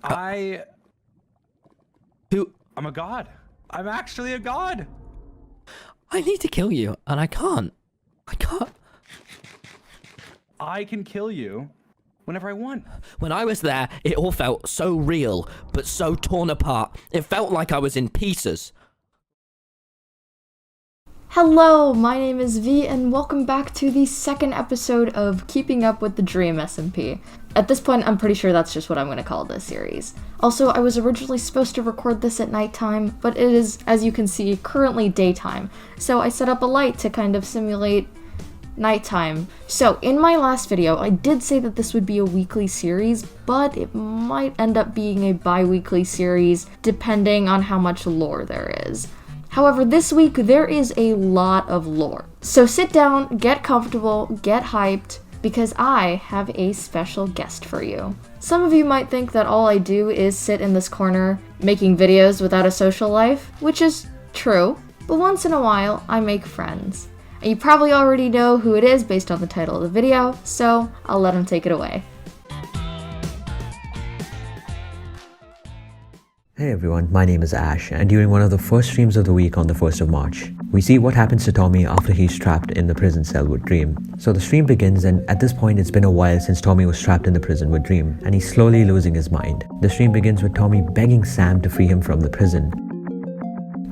I'm a god. I'm actually a god. I need to kill you, and I can't. I can kill you whenever I want. When I was there, it all felt so real, but so torn apart. It felt like I was in pieces. Hello, my name is V, and welcome back to the second episode of Keeping Up with the Dream SMP. At this point, I'm pretty sure that's just what I'm going to call this series. Also, I was originally supposed to record this at nighttime, but it is, as you can see, currently daytime, so I set up a light to kind of simulate nighttime. So, in my last video, I did say that this would be a weekly series, but it might end up being a bi-weekly series, depending on how much lore there is. However, this week, there is a lot of lore. So sit down, get comfortable, get hyped, because I have a special guest for you. Some of you might think that all I do is sit in this corner making videos without a social life, which is true, but once in a while, I make friends. And you probably already know who it is based on the title of the video, so I'll let him take it away. Hey everyone, my name is Ash, and during one of the first streams of the week on the 1st of March, we see what happens to Tommy after he's trapped in the prison cell with Dream. So the stream begins, and at this point it's been a while since Tommy was trapped in the prison with Dream, and he's slowly losing his mind. The stream begins with Tommy begging Sam to free him from the prison.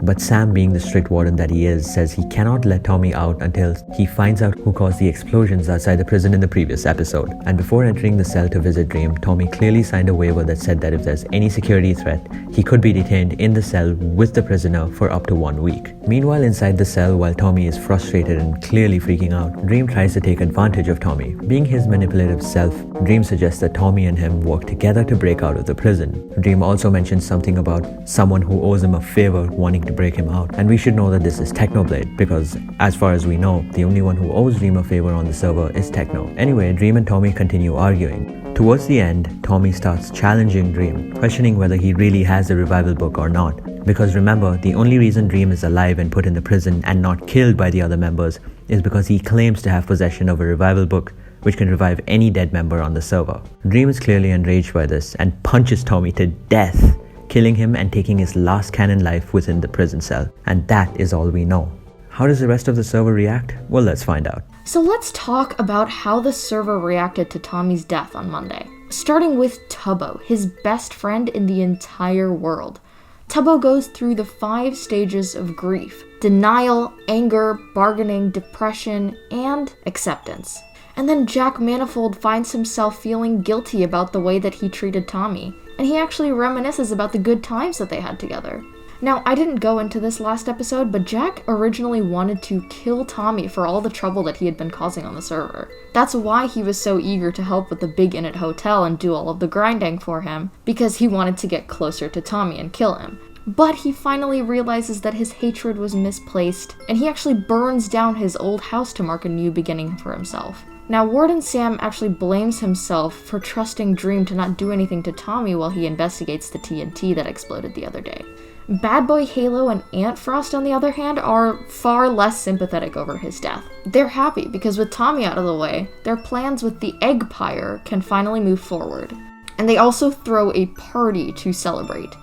But Sam, being the strict warden that he is, says he cannot let Tommy out until he finds out who caused the explosions outside the prison in the previous episode. And before entering the cell to visit Dream, Tommy clearly signed a waiver that said that if there's any security threat, he could be detained in the cell with the prisoner for up to 1 week. Meanwhile, inside the cell, while Tommy is frustrated and clearly freaking out, Dream tries to take advantage of Tommy. Being his manipulative self, Dream suggests that Tommy and him work together to break out of the prison. Dream also mentions something about someone who owes him a favor wanting to break him out, and we should know that this is Technoblade, because as far as we know, the only one who owes Dream a favor on the server is Techno. Anyway, Dream and Tommy continue arguing. Towards the end, Tommy starts challenging Dream, questioning whether he really has the revival book or not. Because remember, the only reason Dream is alive and put in the prison and not killed by the other members is because he claims to have possession of a revival book which can revive any dead member on the server. Dream is clearly enraged by this and punches Tommy to death, killing him and taking his last canon life within the prison cell. And that is all we know. How does the rest of the server react? Well, let's find out. So let's talk about how the server reacted to Tommy's death on Monday. Starting with Tubbo, his best friend in the entire world. Tubbo goes through the 5 stages of grief: denial, anger, bargaining, depression, and acceptance. And then Jack Manifold finds himself feeling guilty about the way that he treated Tommy, and he actually reminisces about the good times that they had together. Now, I didn't go into this last episode, but Jack originally wanted to kill Tommy for all the trouble that he had been causing on the server. That's why he was so eager to help with the Big Innit Hotel and do all of the grinding for him, because he wanted to get closer to Tommy and kill him. But he finally realizes that his hatred was misplaced, and he actually burns down his old house to mark a new beginning for himself. Now, Warden Sam actually blames himself for trusting Dream to not do anything to Tommy while he investigates the TNT that exploded the other day. Bad Boy Halo and Ant Frost, on the other hand, are far less sympathetic over his death. They're happy because with Tommy out of the way, their plans with the Egg Pyre can finally move forward. And they also throw a party to celebrate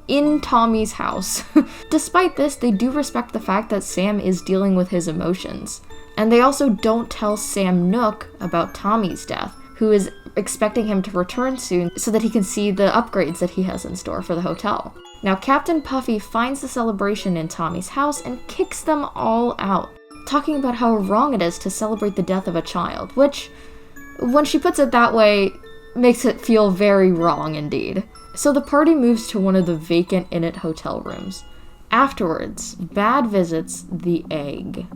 in Tommy's house. Despite this, they do respect the fact that Sam is dealing with his emotions. And they also don't tell Sam Nook about Tommy's death, who is expecting him to return soon so that he can see the upgrades that he has in store for the hotel. Now, Captain Puffy finds the celebration in Tommy's house and kicks them all out, talking about how wrong it is to celebrate the death of a child, which, when she puts it that way, makes it feel very wrong indeed. So the party moves to one of the vacant Innit hotel rooms. Afterwards, Bad visits the egg.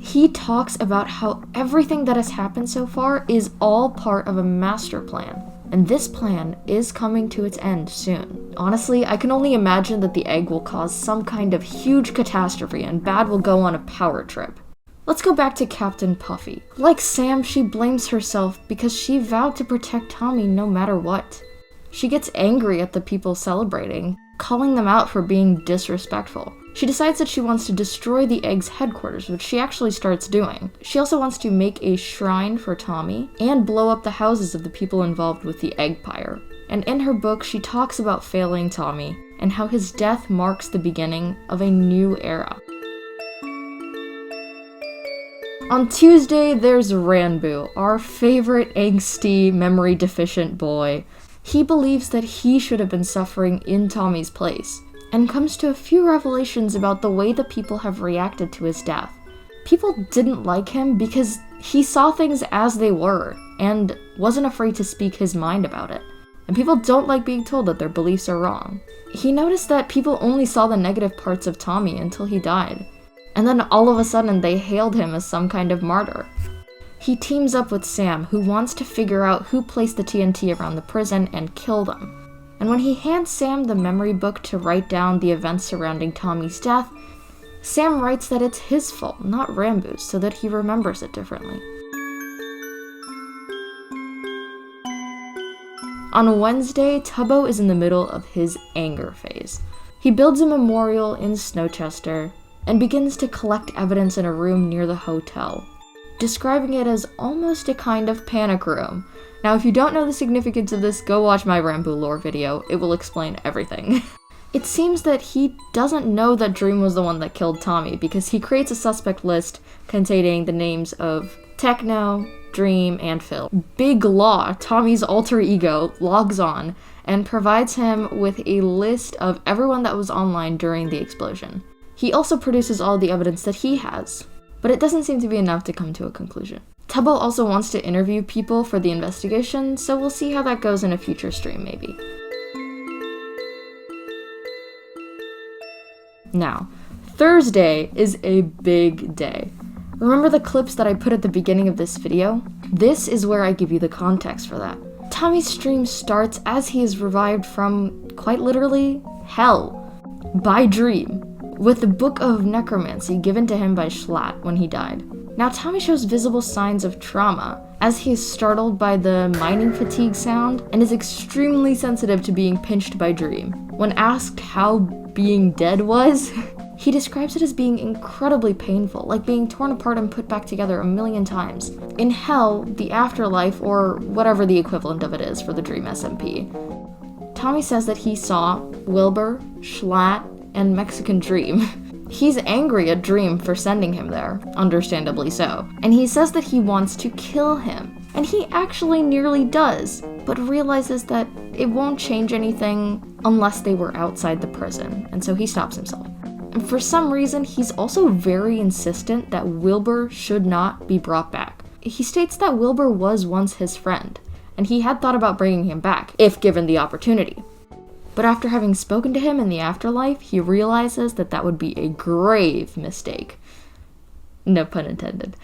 He talks about how everything that has happened so far is all part of a master plan, and this plan is coming to its end soon. Honestly, I can only imagine that the egg will cause some kind of huge catastrophe and Bad will go on a power trip. Let's go back to Captain Puffy. Like Sam, she blames herself because she vowed to protect Tommy no matter what. She gets angry at the people celebrating, calling them out for being disrespectful. She decides that she wants to destroy the egg's headquarters, which she actually starts doing. She also wants to make a shrine for Tommy and blow up the houses of the people involved with the egg pyre. and in her book she talks about failing Tommy and how his death marks the beginning of a new era. On Tuesday, there's Ranboo, our favorite angsty, memory-deficient boy. He believes that he should have been suffering in Tommy's place, and comes to a few revelations about the way that people have reacted to his death. People didn't like him because he saw things as they were, and wasn't afraid to speak his mind about it. And people don't like being told that their beliefs are wrong. He noticed that people only saw the negative parts of Tommy until he died. And then all of a sudden they hailed him as some kind of martyr. He teams up with Sam, who wants to figure out who placed the TNT around the prison and kill them. And when he hands Sam the memory book to write down the events surrounding Tommy's death, Sam writes that it's his fault, not Ranboo's, so that he remembers it differently. On Wednesday, Tubbo is in the middle of his anger phase. He builds a memorial in Snowchester, and begins to collect evidence in a room near the hotel, describing it as almost a kind of panic room. Now, if you don't know the significance of this, go watch my Ranboo lore video. It will explain everything. It seems that he doesn't know that Dream was the one that killed Tommy, because he creates a suspect list containing the names of Techno, Dream, and Phil. Big Law, Tommy's alter ego, logs on and provides him with a list of everyone that was online during the explosion. He also produces all the evidence that he has, but it doesn't seem to be enough to come to a conclusion. Tubbo also wants to interview people for the investigation, so we'll see how that goes in a future stream maybe. Now, Thursday is a big day. Remember the clips that I put at the beginning of this video? This is where I give you the context for that. Tommy's stream starts as he is revived from, quite literally, hell, by Dream, with the Book of Necromancy given to him by Schlatt when he died. Now Tommy shows visible signs of trauma, as he is startled by the mining fatigue sound and is extremely sensitive to being pinched by Dream. When asked how being dead was, he describes it as being incredibly painful, like being torn apart and put back together a million times. In hell, the afterlife, or whatever the equivalent of it is for the Dream SMP, Tommy says that he saw Wilbur, Schlatt, and Mexican Dream. He's angry at Dream for sending him there, understandably so, and he says that he wants to kill him. And he actually nearly does, but realizes that it won't change anything unless they were outside the prison, and so he stops himself. And for some reason, he's also very insistent that Wilbur should not be brought back. He states that Wilbur was once his friend, and he had thought about bringing him back, if given the opportunity. But after having spoken to him in the afterlife, he realizes that that would be a grave mistake. No pun intended.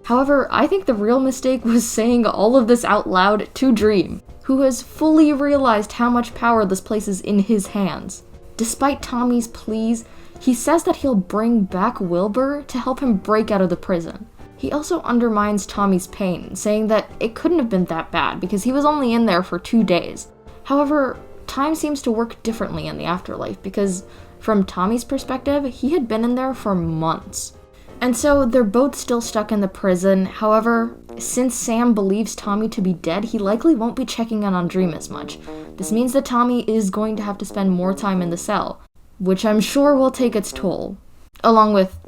However, I think the real mistake was saying all of this out loud to Dream, who has fully realized how much power this places in his hands. Despite Tommy's pleas, he says that he'll bring back Wilbur to help him break out of the prison. He also undermines Tommy's pain, saying that it couldn't have been that bad because he was only in there for 2 days. However, time seems to work differently in the afterlife because, from Tommy's perspective, he had been in there for months. And so they're both still stuck in the prison. However, since Sam believes Tommy to be dead, he likely won't be checking in on Dream as much. This means that Tommy is going to have to spend more time in the cell, which I'm sure will take its toll, along with,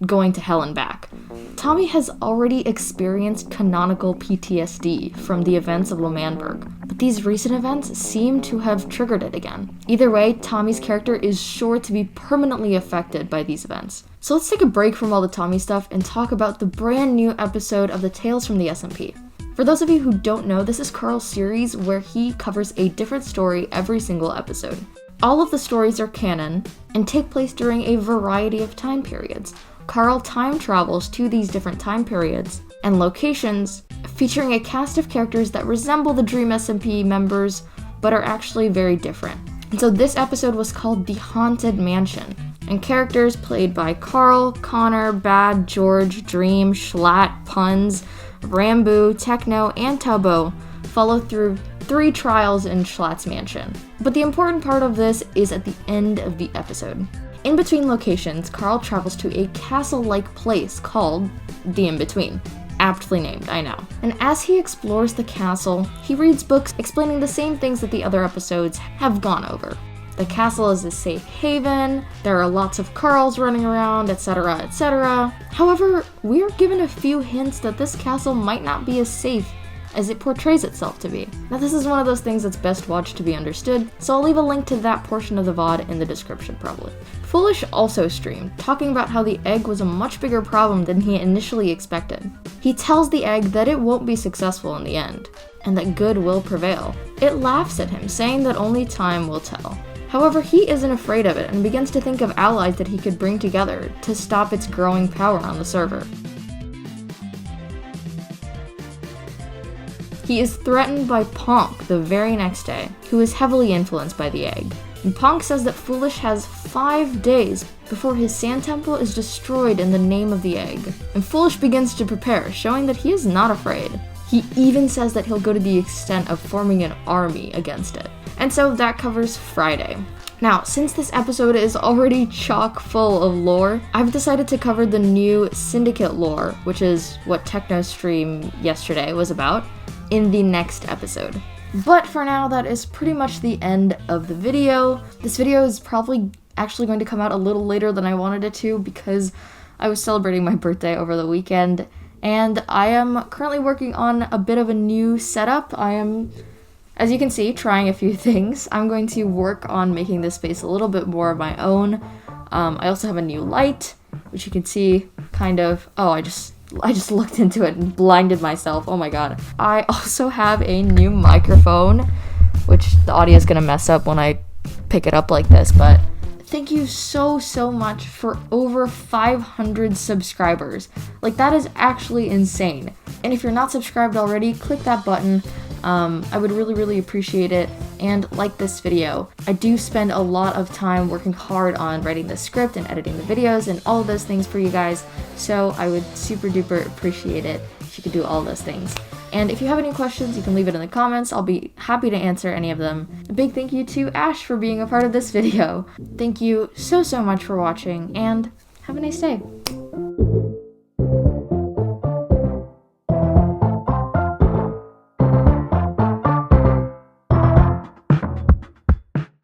going to hell and back. Tommy has already experienced canonical PTSD from the events of L'Manberg, but these recent events seem to have triggered it again. Either way, Tommy's character is sure to be permanently affected by these events. So let's take a break from all the Tommy stuff and talk about the brand new episode of the Tales from the SMP. For those of you who don't know, this is Carl's series where he covers a different story every single episode. All of the stories are canon and take place during a variety of time periods. Carl time travels to these different time periods and locations, featuring a cast of characters that resemble the Dream SMP members, but are actually very different. And so this episode was called The Haunted Mansion, and characters played by Carl, Connor, Bad, George, Dream, Schlatt, Puns, Ranboo, Techno, and Tubbo follow through 3 trials in Schlatt's mansion. But the important part of this is at the end of the episode. In between locations, Carl travels to a castle-like place called The In-Between. Aptly named, I know. And as he explores the castle, he reads books explaining the same things that the other episodes have gone over. The castle is a safe haven, there are lots of Carls running around, etc, etc. However, we are given a few hints that this castle might not be as safe as it portrays itself to be. Now this is one of those things that's best watched to be understood, so I'll leave a link to that portion of the VOD in the description probably. Foolish also streamed, talking about how the egg was a much bigger problem than he initially expected. He tells the egg that it won't be successful in the end, and that good will prevail. It laughs at him, saying that only time will tell. However, he isn't afraid of it and begins to think of allies that he could bring together to stop its growing power on the server. He is threatened by Ponk the very next day, who is heavily influenced by the egg. And Ponk says that Foolish has 5 days before his sand temple is destroyed in the name of the egg. And Foolish begins to prepare, showing that he is not afraid. He even says that he'll go to the extent of forming an army against it. And so that covers Friday. Now, since this episode is already chock full of lore, I've decided to cover the new Syndicate lore, which is what Techno stream yesterday was about, in the next episode. But for now, that is pretty much the end of the video. This video is probably actually going to come out a little later than I wanted it to because I was celebrating my birthday over the weekend, and I am currently working on a bit of a new setup. I am, as you can see, trying a few things. I'm going to work on making this space a little bit more of my own. I also have a new light, which you can see kind of, I just looked into it and blinded myself. Oh my god. I also have a new microphone, which the audio is gonna mess up when I pick it up like this, but thank you so much for over 500 subscribers. Like, that is actually insane. And if you're not subscribed already, click that button. I would really appreciate it, and like this video. I do spend a lot of time working hard on writing the script and editing the videos and all of those things for you guys, so I would super duper appreciate it if you could do all those things. And if you have any questions, you can leave it in the comments. I'll be happy to answer any of them. A big thank you to Ash for being a part of this video. Thank you so much for watching, and have a nice day.